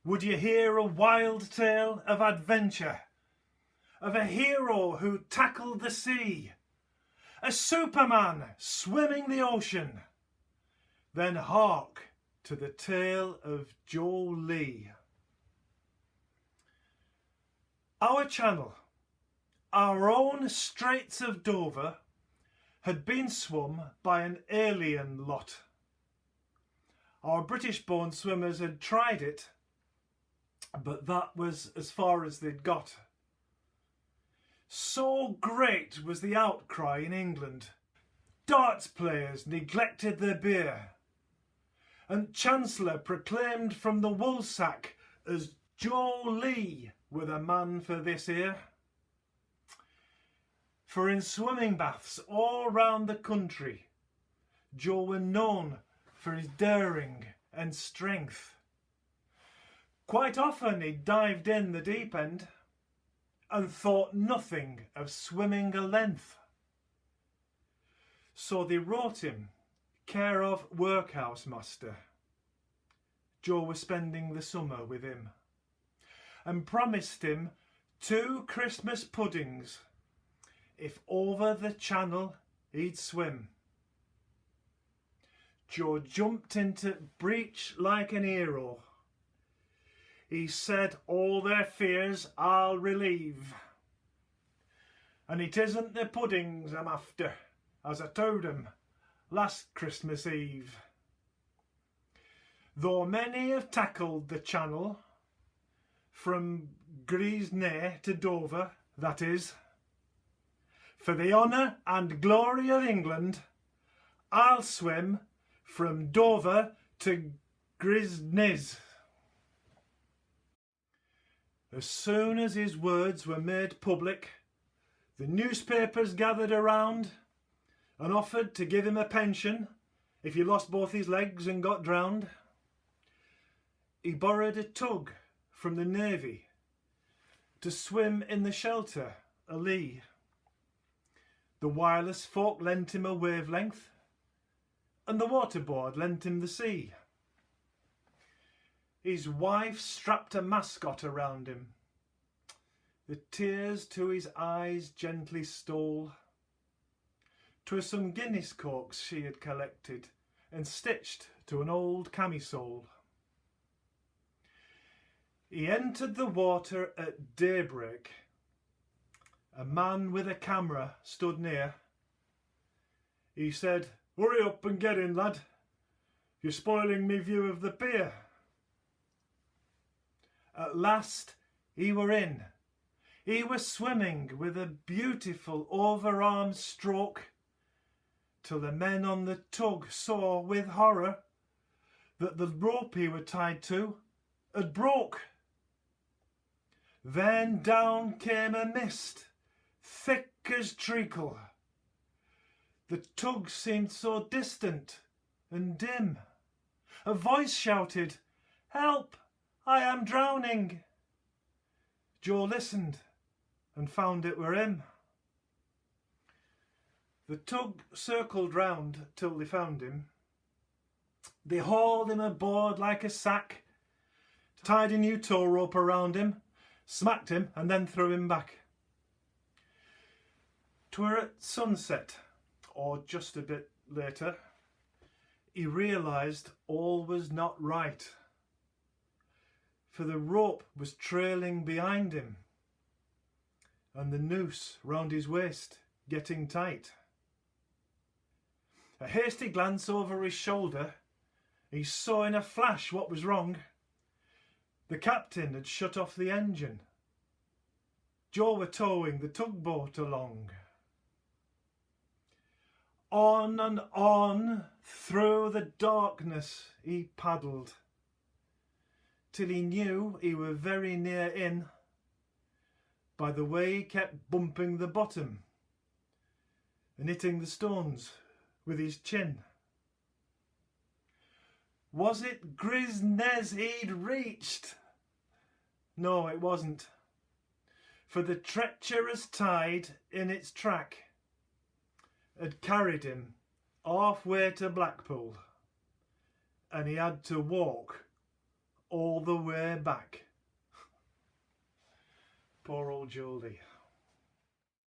Would you hear a wild tale of adventure, of a hero who tackled the sea, a Superman swimming the ocean? Then hark to the tale of Joe Lee. Our channel, our own Straits of Dover, had been swum by an alien lot. Our British-born swimmers had tried it, but that was as far as they'd got. So great was the outcry in England. Darts players neglected their beer, and Chancellor proclaimed from the woolsack as Joe Lee were the man for this here. For in swimming baths all round the country, Joe were known for his daring and strength. Quite often he dived in the deep end and thought nothing of swimming a length. So they wrote him care of workhouse master. Joe was spending the summer with him and promised him 2 Christmas puddings if over the channel he'd swim. Joe jumped into breach like an hero. He said, all their fears I'll relieve, and it isn't the puddings I'm after, as I told 'em last Christmas Eve. Though many have tackled the channel, from Grisnez to Dover, that is, for the honour and glory of England, I'll swim from Dover to Grisnez. As soon as his words were made public, the newspapers gathered around and offered to give him a pension if he lost both his legs and got drowned. He borrowed a tug from the Navy to swim in the shelter alee. The wireless folk lent him a wavelength, and the waterboard lent him the sea. His wife strapped a mascot around him. The tears to his eyes gently stole. 'Twas some Guinness corks she had collected and stitched to an old camisole. He entered the water at daybreak. A man with a camera stood near. He said, "Hurry up and get in, lad. You're spoiling me view of the pier." At last he were in. He was swimming with a beautiful overarm stroke, till the men on the tug saw with horror that the rope he were tied to had broke. Then down came a mist, thick as treacle. The tug seemed so distant and dim. A voice shouted, "Help! I am drowning." Joe listened and found it were him. The tug circled round till they found him. They hauled him aboard like a sack, tied a new tow rope around him, smacked him and then threw him back. 'Twere at sunset, or just a bit later, he realised all was not right, for the rope was trailing behind him and the noose round his waist getting tight. A hasty glance over his shoulder, he saw in a flash what was wrong. The captain had shut off the engine. Joe were towing the tugboat along. On and on through the darkness he paddled, till he knew he were very near in, by the way he kept bumping the bottom and hitting the stones with his chin. Was it Grisnez he'd reached? No, it wasn't, for the treacherous tide in its track had carried him halfway to Blackpool, and he had to walk all the way back. Poor old Jodie.